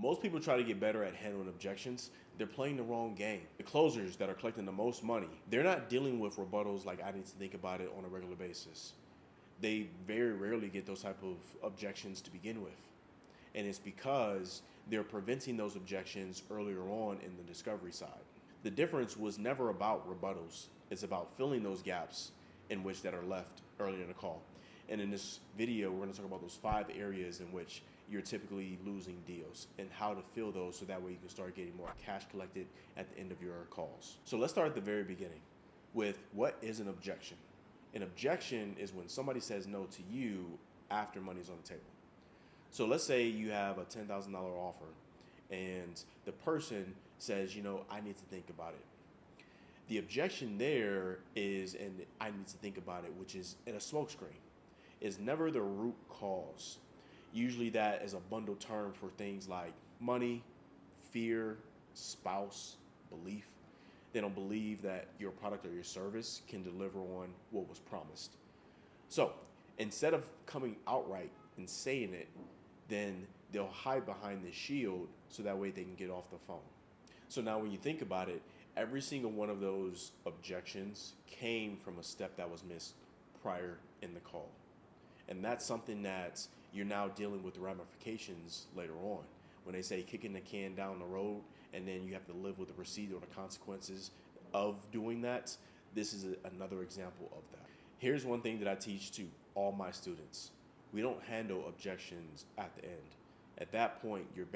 Most people try to get better at handling objections. They're playing the wrong game. The closers that are collecting the most money, they're not dealing with rebuttals like I need to think about it on a regular basis. They very rarely get those type of objections to begin with. And it's because they're preventing those objections earlier on in the discovery side. The difference was never about rebuttals. It's about filling those gaps in which that are left earlier in the call. And in this video, we're going to talk about those 5 areas in which you're typically losing deals and how to fill those so that way you can start getting more cash collected at the end of your calls. So let's start at the very beginning with what is an objection. An objection is when somebody says no to you after money's on the table. So let's say you have a $10,000 offer and the person says, I need to think about it. The objection there is, and I need to think about it, which is in a smokescreen, is never the root cause. Usually that is a bundled term for things like money, fear, spouse, belief. They don't believe that your product or your service can deliver on what was promised. So instead of coming outright and saying it, then they'll hide behind this shield so that way they can get off the phone. So now when you think about it, every single one of those objections came from a step that was missed prior in the call. And that's something that you're now dealing with the ramifications later on. When they say kicking the can down the road and then you have to live with the receipt or the consequences of doing that, this is another example of that. Here's one thing that I teach to all my students. We don't handle objections at the end. At that point, you're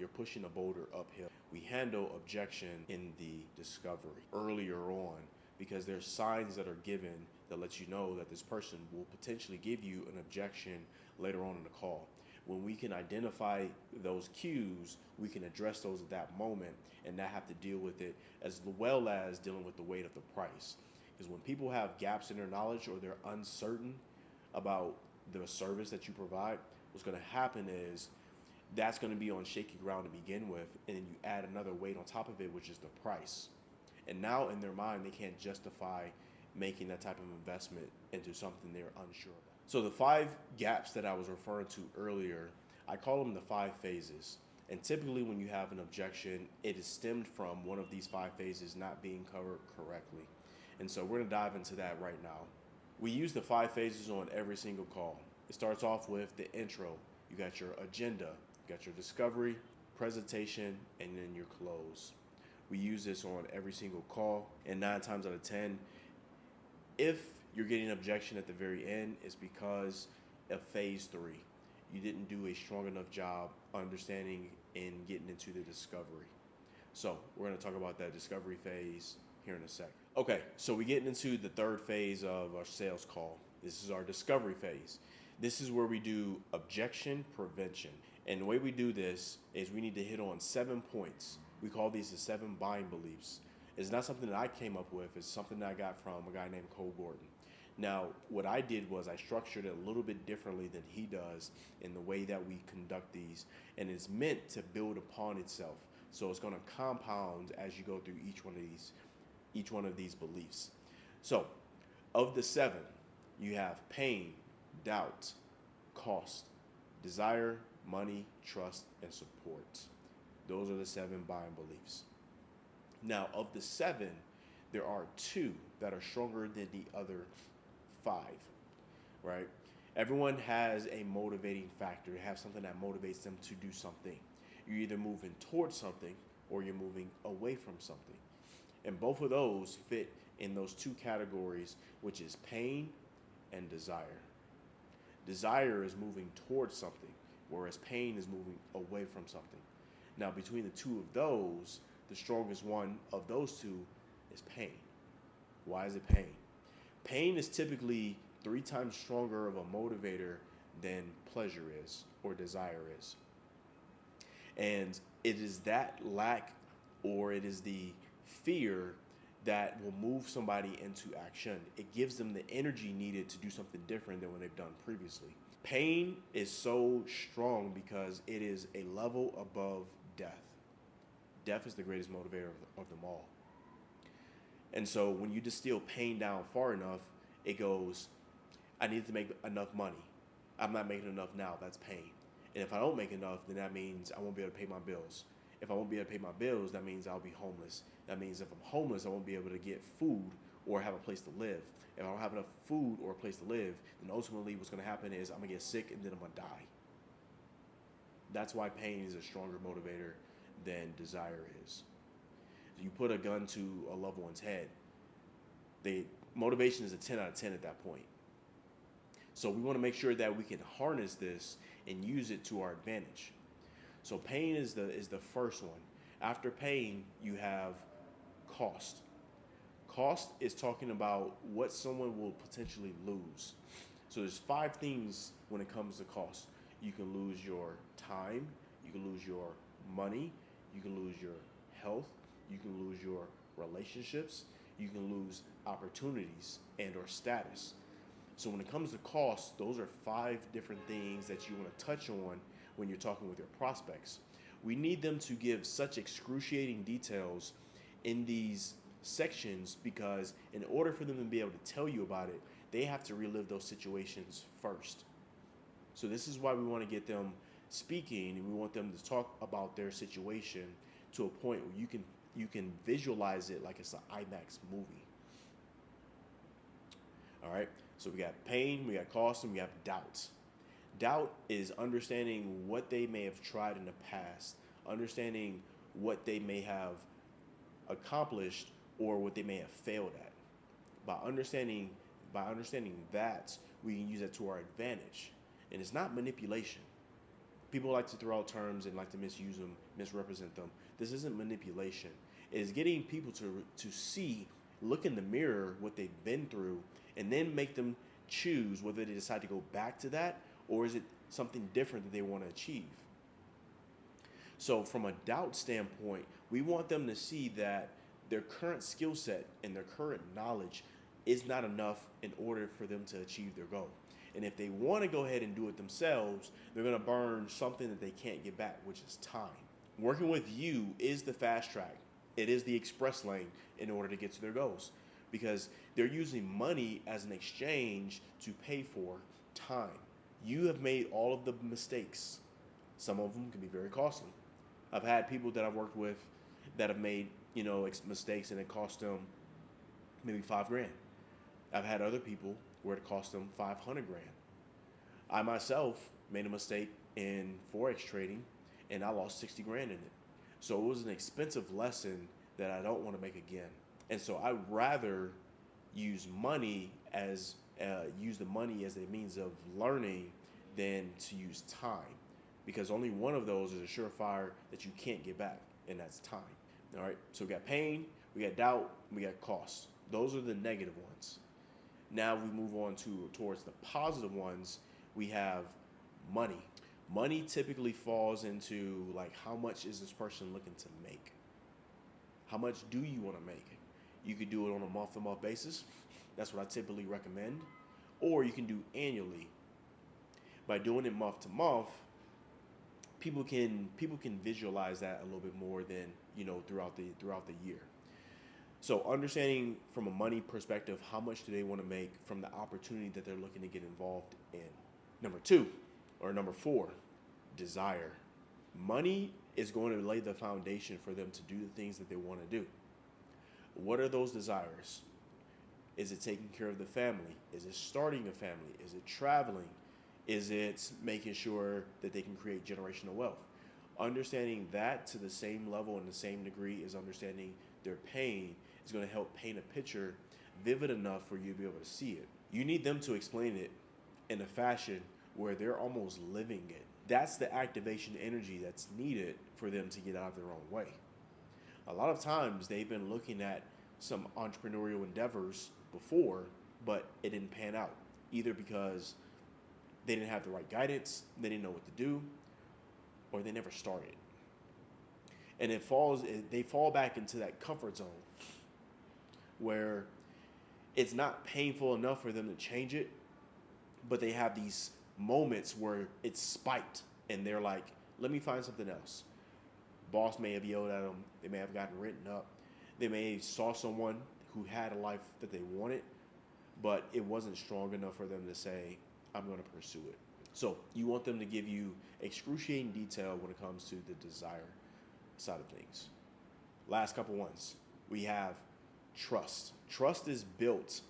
pushing a boulder uphill. We handle objection in the discovery earlier on because there's signs that are given that let you know that this person will potentially give you an objection later on in the call. When we can identify those cues, we can address those at that moment and not have to deal with it, as well as dealing with the weight of the price. Because when people have gaps in their knowledge or they're uncertain about the service that you provide, what's going to happen is that's going to be on shaky ground to begin with, and then you add another weight on top of it, which is the price. And now in their mind, they can't justify making that type of investment into something they're unsure about. So the 5 gaps that I was referring to earlier, I call them the 5 phases. And typically when you have an objection, it is stemmed from one of these 5 phases not being covered correctly. And so we're going to dive into that right now. We use the 5 phases on every single call. It starts off with the intro. You got your agenda, you got your discovery, presentation, and then your close. We use this on every single call, and 9 times out of 10, if you're getting an objection at the very end, it's because of phase 3. You didn't do a strong enough job understanding and getting into the discovery. So we're going to talk about that discovery phase here in a second. Okay, so we're getting into the 3rd phase of our sales call. This is our discovery phase. This is where we do objection prevention. And the way we do this is we need to hit on 7 points. We call these the 7 buying beliefs. It's not something that I came up with. It's something that I got from a guy named Cole Gordon. Now, what I did was I structured it a little bit differently than he does in the way that we conduct these. And it's meant to build upon itself. So it's going to compound as you go through each one of these beliefs. So, of the 7, you have pain, doubt, cost, desire, money, trust, and support. Those are the 7 buying beliefs. Now, of the 7, there are 2 that are stronger than the other 5, right? Everyone has a motivating factor. They have something that motivates them to do something. You're either moving towards something or you're moving away from something. And both of those fit in those 2 categories, which is pain and desire. Desire is moving towards something, whereas pain is moving away from something. Now, between the 2 of those, the strongest one of those 2 is pain. Why is it pain? Pain is typically 3 times stronger of a motivator than pleasure is or desire is. And it is that lack, or it is the fear, that will move somebody into action. It gives them the energy needed to do something different than what they've done previously. Pain is so strong because it is a level above death. Death is the greatest motivator of them all. And so when you distill pain down far enough, it goes, I need to make enough money. I'm not making enough now. That's pain. And if I don't make enough, then that means I won't be able to pay my bills. If I won't be able to pay my bills, that means I'll be homeless. That means if I'm homeless, I won't be able to get food or have a place to live. If I don't have enough food or a place to live, then ultimately what's going to happen is I'm going to get sick and then I'm going to die. That's why pain is a stronger motivator than desire is. You put a gun to a loved one's head, motivation is a 10 out of 10 at that point. So we want to make sure that we can harness this and use it to our advantage. So pain is the first one. After pain, you have cost. Cost is talking about what someone will potentially lose. So there's 5 things when it comes to cost. You can lose your time, you can lose your money, you can lose your health, you can lose your relationships, you can lose opportunities and or status. So when it comes to cost, those are 5 different things that you want to touch on when you're talking with your prospects. We need them to give such excruciating details in these sections because in order for them to be able to tell you about it, they have to relive those situations first. So this is why we want to get them speaking, and we want them to talk about their situation to a point where you can visualize it like it's an IMAX movie. All right, so we got pain, we got cost, and we have doubts. Doubt is understanding what they may have tried in the past, understanding what they may have accomplished or what they may have failed at. By understanding that, we can use that to our advantage. And it's not manipulation. People like to throw out terms and like to misuse them, misrepresent them. This isn't manipulation. It is getting people to see, look in the mirror what they've been through, and then make them choose whether they decide to go back to that or is it something different that they want to achieve. So from a doubt standpoint, we want them to see that their current skill set and their current knowledge is not enough in order for them to achieve their goal. And if they want to go ahead and do it themselves, they're going to burn something that they can't get back, which is time. Working with you is the fast track. It is the express lane in order to get to their goals because they're using money as an exchange to pay for time. You have made all of the mistakes. Some of them can be very costly. I've had people that I've worked with that have made, mistakes and it cost them maybe $5,000. I've had other people where it cost them $500,000. I myself made a mistake in Forex trading and I lost $60,000 in it. So it was an expensive lesson that I don't want to make again. And so I'd rather use the money as a means of learning than to use time, because only one of those is a surefire that you can't get back, and that's time. All right. So we got pain, we got doubt, we got cost. Those are the negative ones. Now we move on towards the positive ones. We have money. Money typically falls into like, how much is this person looking to make? How much do you want to make? You could do it on a month-to-month basis. That's what I typically recommend. Or you can do annually. By doing it month to month, people can visualize that a little bit more than throughout the year. So understanding from a money perspective, how much do they want to make from the opportunity that they're looking to get involved in. Number 4, desire. Money is going to lay the foundation for them to do the things that they want to do. What are those desires? Is it taking care of the family? Is it starting a family? Is it traveling? Is it making sure that they can create generational wealth? Understanding that to the same level and the same degree as understanding their pain is going to help paint a picture vivid enough for you to be able to see it. You need them to explain it in a fashion where they're almost living it. That's the activation energy that's needed for them to get out of their own way. A lot of times they've been looking at some entrepreneurial endeavors before, but it didn't pan out, either because they didn't have the right guidance, they didn't know what to do, or they never started. And they fall back into that comfort zone where it's not painful enough for them to change it, but they have these moments where it's spiked and they're like, let me find something else. Boss may have yelled at them, they may have gotten written up, they may have saw someone who had a life that they wanted, but it wasn't strong enough for them to say, I'm going to pursue it. So you want them to give you excruciating detail when it comes to the desire side of things. Last couple ones. We have trust. Trust is built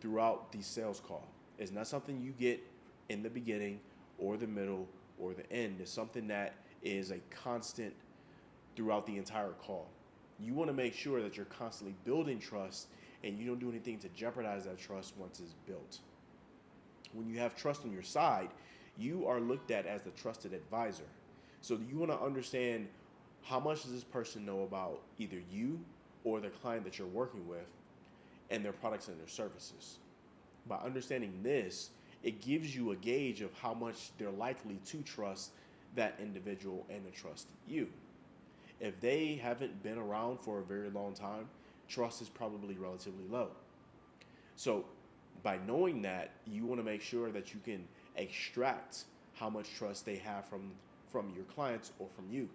throughout the sales call. It's not something you get in the beginning or the middle or the end. It's something that is a constant throughout the entire call. You want to make sure that you're constantly building trust and you don't do anything to jeopardize that trust once it's built. When you have trust on your side, you are looked at as the trusted advisor. So you want to understand how much does this person know about either you or the client that you're working with and their products and their services. By understanding this, it gives you a gauge of how much they're likely to trust that individual and to trust you. If they haven't been around for a very long time, trust is probably relatively low. So by knowing that, you want to make sure that you can extract how much trust they have from your clients or from you.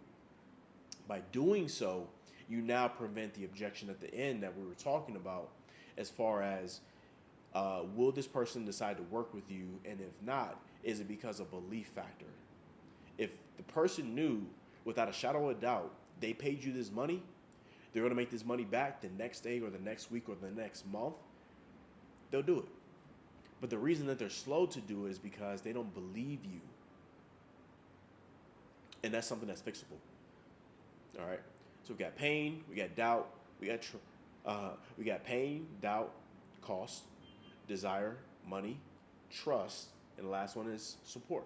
By doing so, you now prevent the objection at the end that we were talking about, as far as will this person decide to work with you, and if not, is it because of belief factor? If the person knew without a shadow of a doubt they paid you this money, they're going to make this money back the next day or the next week or the next month, they'll do it. But the reason that they're slow to do it is because they don't believe you. And that's something that's fixable. All right. So we got pain, we got doubt, we got pain, doubt, cost, desire, money, trust, and the last one is support.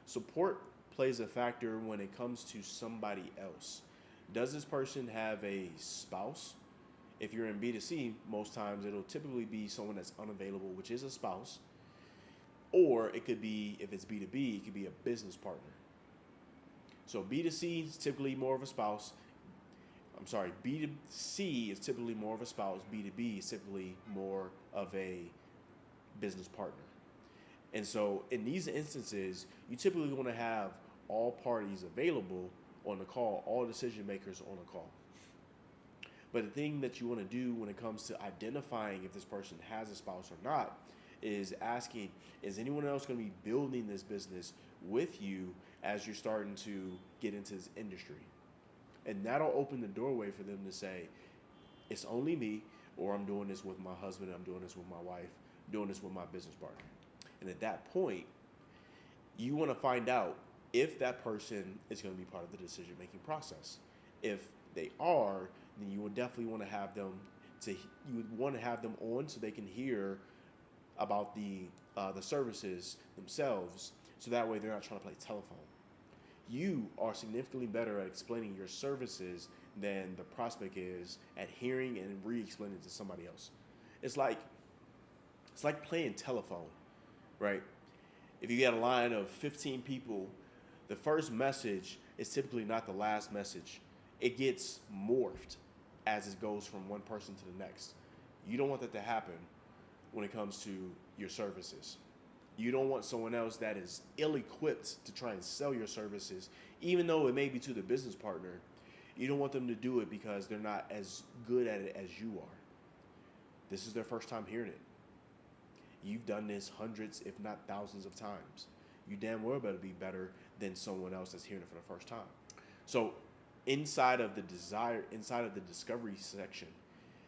Support plays a factor when it comes to somebody else. Does this person have a spouse? If you're in B2C, most times it'll typically be someone that's unavailable, which is a spouse. Or it could be, if it's B2B, it could be a business partner. So B2C is typically more of a spouse. B2C is typically more of a spouse. B2B is typically more of a business partner. And so in these instances, you typically want to have all parties available on the call, all decision makers on the call. But the thing that you want to do when it comes to identifying if this person has a spouse or not is asking, is anyone else going to be building this business with you as you're starting to get into this industry? And that'll open the doorway for them to say, it's only me, or I'm doing this with my husband, I'm doing this with my wife, doing this with my business partner. And at that point, you want to find out if that person is going to be part of the decision-making process. If they are, then you would definitely want to have them on so they can hear about the services themselves, so that way they're not trying to play telephone. You are significantly better at explaining your services than the prospect is at hearing and re-explaining to somebody else. It's like playing telephone, right? If you get a line of 15 people, the first message is typically not the last message. It gets morphed as it goes from one person to the next. You don't want that to happen when it comes to your services. You don't want someone else that is ill-equipped to try and sell your services, even though it may be to the business partner. You don't want them to do it because they're not as good at it as you are. This is their first time hearing it. You've done this hundreds, if not thousands of times. You damn well better be better than someone else that's hearing it for the first time. So inside of the discovery section,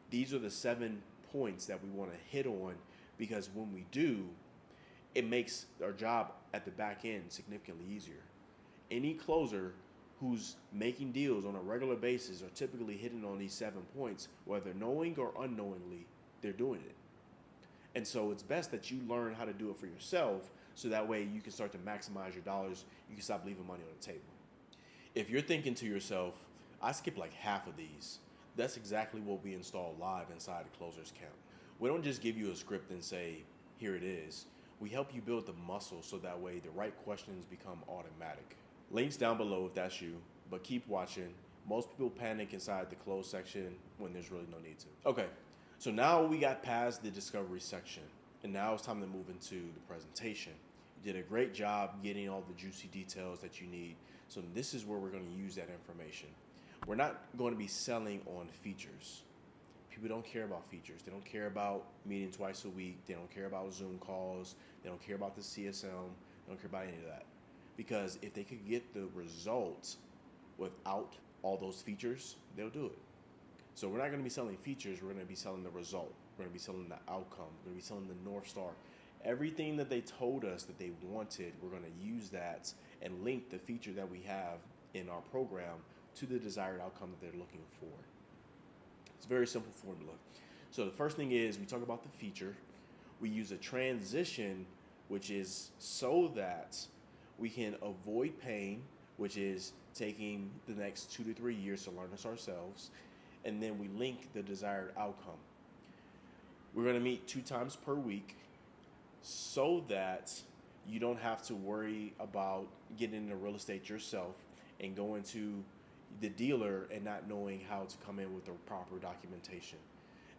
these are the 7 points that we want to hit on, because when we do, it makes our job at the back end significantly easier. Any closer who's making deals on a regular basis are typically hitting on these 7 points, whether knowing or unknowingly, they're doing it. And so it's best that you learn how to do it for yourself, so that way you can start to maximize your dollars. You can stop leaving money on the table. If you're thinking to yourself, I skipped like half of these, that's exactly what we install live inside the Closers Camp. We don't just give you a script and say, here it is. We help you build the muscle so that way the right questions become automatic. Links down below if that's you, but keep watching. Most people panic inside the close section when there's really no need to. Okay, so now we got past the discovery section, and now it's time to move into the presentation. You did a great job getting all the juicy details that you need. So this is where we're going to use that information. We're not going to be selling on features. People don't care about features. They don't care about meeting twice a week. They don't care about Zoom calls. They don't care about the CSM. They They don't care about any of that. Because if they could get the results without all those features, they'll do it. So we're not going to be selling features, we're going to be selling the result. We're going to be selling the outcome. We're going to be selling the North Star. Everything that they told us that they wanted, we're going to use that and link the feature that we have in our program to the desired outcome that they're looking for. It's a very simple formula. So the first thing is we talk about the feature. We use a transition, which is so that we can avoid pain, which is taking the next 2 to 3 years to learn this ourselves. And then we link the desired outcome. We're going to meet 2 times per week so that you don't have to worry about getting into real estate yourself and going to the dealer and not knowing how to come in with the proper documentation.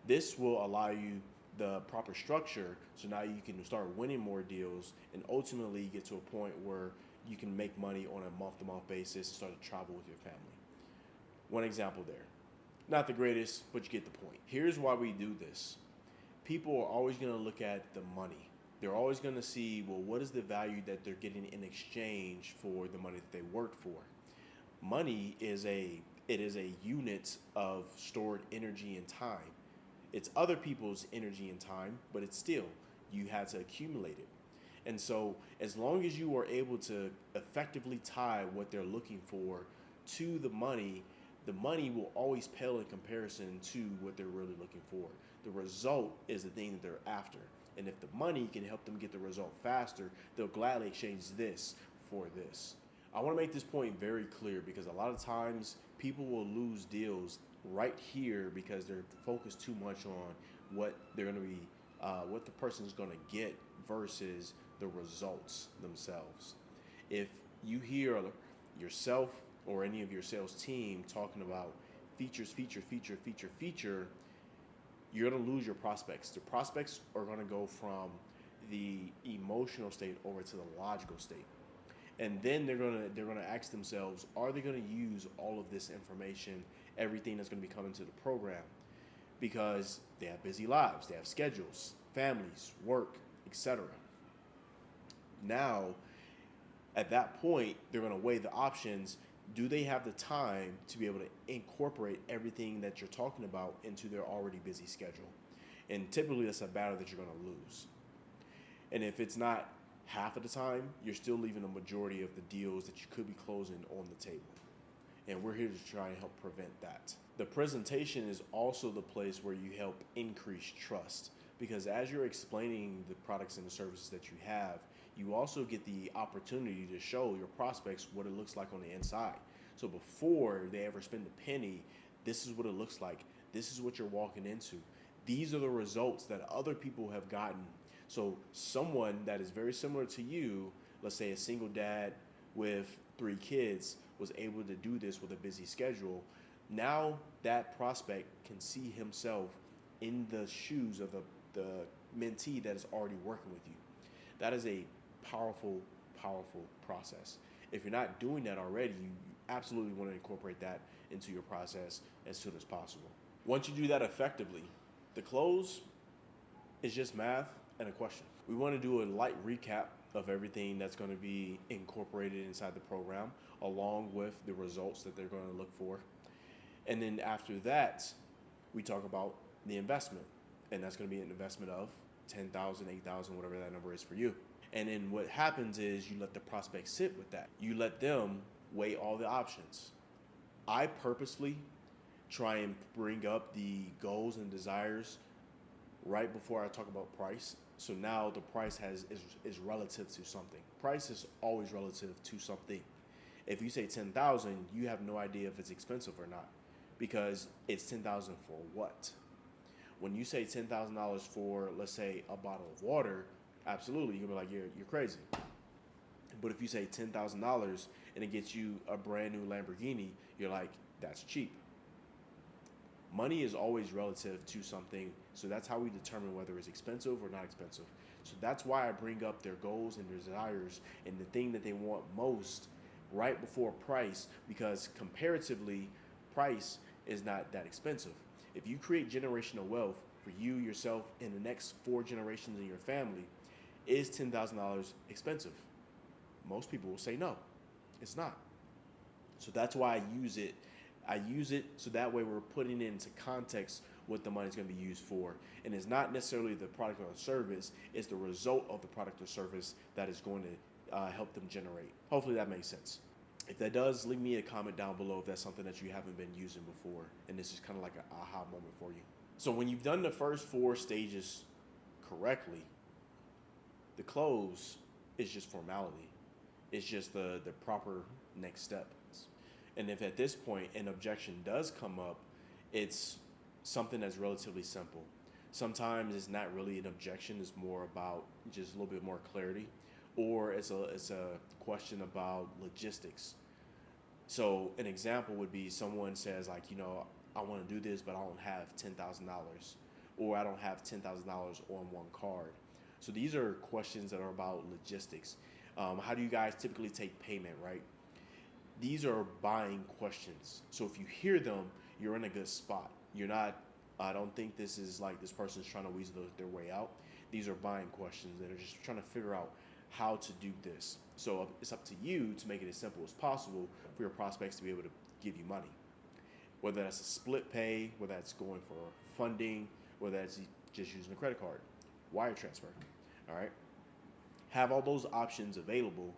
This will allow you the proper structure, so now you can start winning more deals and ultimately get to a point where you can make money on a month-to-month basis and start to travel with your family. One example there. Not the greatest, but you get the point. Here's why we do this. People are always going to look at the money. They're always going to see, well, what is the value that they're getting in exchange for the money that they worked for? Money is a unit of stored energy and time. It's other people's energy and time, but it's still, you had to accumulate it. And so as long as you are able to effectively tie what they're looking for to the money will always pale in comparison to what they're really looking for. The result is the thing that they're after. And if the money can help them get the result faster, they'll gladly exchange this for this. I want to make this point very clear because a lot of times people will lose deals right here because they're focused too much on what they're going to be, what the person is going to get versus the results themselves. If you hear yourself or any of your sales team talking about features, you're going to lose your prospects. The prospects are going to go from the emotional state over to the logical state. And then they're going to ask themselves, are they going to use all of this information, everything that's going to be coming to the program? Because they have busy lives, they have schedules, families, work, etc. Now, at that point, they're going to weigh the options. Do they have the time to be able to incorporate everything that you're talking about into their already busy schedule? And typically that's a battle that you're going to lose. And if it's not half of the time, you're still leaving a majority of the deals that you could be closing on the table. And we're here to try and help prevent that. The presentation is also the place where you help increase trust, because as you're explaining the products and the services that you have, you also get the opportunity to show your prospects what it looks like on the inside. So before they ever spend a penny, this is what it looks like. This is what you're walking into. These are the results that other people have gotten. So someone that is very similar to you, let's say a single dad with 3 kids, was able to do this with a busy schedule. Now that prospect can see himself in the shoes of the mentee that is already working with you. That is a powerful, powerful process. If you're not doing that already, you absolutely want to incorporate that into your process as soon as possible. Once you do that effectively, the close is just math and a question. We want to do a light recap of everything that's going to be incorporated inside the program, along with the results that they're going to look for. And then after that, we talk about the investment. And that's going to be an investment of $10,000, $8,000, whatever that number is for you. And then what happens is you let the prospect sit with that. You let them weigh all the options. I purposely try and bring up the goals and desires right before I talk about price. So now the price is relative to something. Price is always relative to something. If you say 10,000, you have no idea if it's expensive or not, because it's 10,000 for what? When you say $10,000 for, let's say, a bottle of water, absolutely, you're gonna be like, you're crazy. But if you say $10,000 and it gets you a brand new Lamborghini, you're like, that's cheap. Money is always relative to something, so that's how we determine whether it's expensive or not expensive. So that's why I bring up their goals and desires and the thing that they want most right before price, because comparatively, price is not that expensive. If you create generational wealth for you, yourself, and the next 4 generations in your family, is $10,000 expensive? Most people will say no, it's not. So that's why I use it. I use it so that way we're putting it into context what the money's going to be used for. And it's not necessarily the product or service, it's the result of the product or service that is going to help them generate. Hopefully that makes sense. If that does, leave me a comment down below if that's something that you haven't been using before and this is kind of like an aha moment for you. So when you've done the first 4 stages correctly, the close is just formality. It's just the proper next step. And if at this point an objection does come up, it's something that's relatively simple. Sometimes it's not really an objection, it's more about just a little bit more clarity, or it's a question about logistics. So an example would be someone says like, I want to do this, but I don't have $10,000, or I don't have $10,000 on one card. So these are questions that are about logistics. How do you guys typically take payment, right? These are buying questions. So if you hear them, you're in a good spot. You're not, I don't think this is like this person's trying to weasel their way out. These are buying questions that are just trying to figure out how to do this. So it's up to you to make it as simple as possible for your prospects to be able to give you money. Whether that's a split pay, whether that's going for funding, whether that's just using a credit card, wire transfer, all right? Have all those options available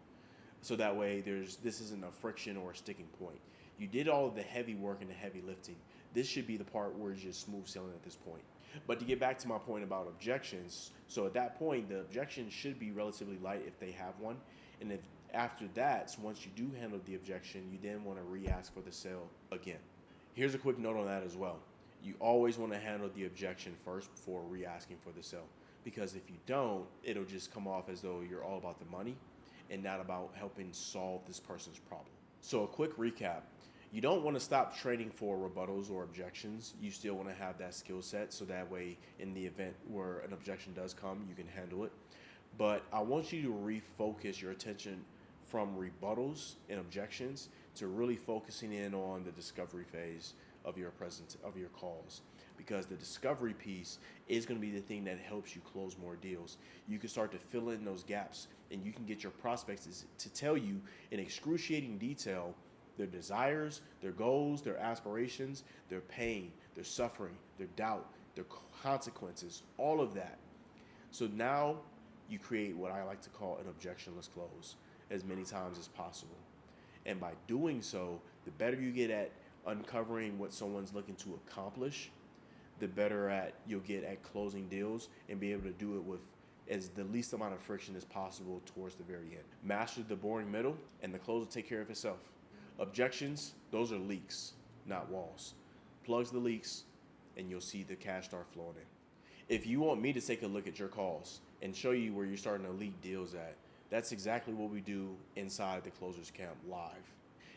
so that way this isn't a friction or a sticking point. You did all of the heavy work and the heavy lifting. This should be the part where it's just smooth sailing at this point. But to get back to my point about objections, so at that point, the objection should be relatively light if they have one. And if after that, so once you do handle the objection, you then want to re-ask for the sale again. Here's a quick note on that as well. You always want to handle the objection first before re-asking for the sale. Because if you don't, it'll just come off as though you're all about the money and not about helping solve this person's problem. So a quick recap. You don't want to stop training for rebuttals or objections. You still want to have that skill set so that way in the event where an objection does come, you can handle it. But I want you to refocus your attention from rebuttals and objections to really focusing in on the discovery phase of your calls, because the discovery piece is going to be the thing that helps you close more deals. You can start to fill in those gaps, and you can get your prospects to tell you in excruciating detail their desires, their goals, their aspirations, their pain, their suffering, their doubt, their consequences, all of that. So now you create what I like to call an objectionless close as many times as possible. And by doing so, the better you get at uncovering what someone's looking to accomplish, the better at you'll get at closing deals and be able to do it with as the least amount of friction as possible towards the very end. Master the boring middle, and the close will take care of itself. Objections, those are leaks, not walls. Plugs the leaks, and you'll see the cash start flowing in. If you want me to take a look at your calls and show you where you're starting to leak deals at, that's exactly what we do inside the Closers Camp live.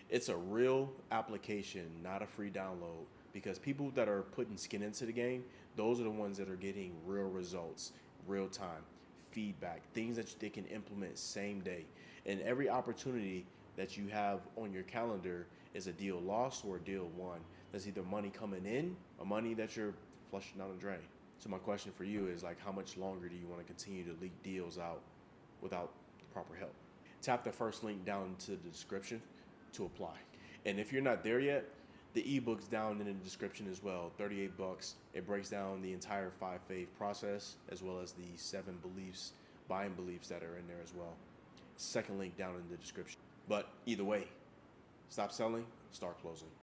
It's a real application, not a free download, because people that are putting skin into the game, those are the ones that are getting real results, real time, feedback, things that they can implement same day. And every opportunity that you have on your calendar is a deal lost or a deal won. That's either money coming in or money that you're flushing down the drain. So my question for you is like, how much longer do you want to continue to leak deals out without the proper help? Tap the first link down to the description to apply. And if you're not there yet, the ebook's down in the description as well, $38. It breaks down the entire 5-phase process as well as the 7 beliefs, buying beliefs that are in there as well. Second link down in the description. But either way, stop selling, start closing.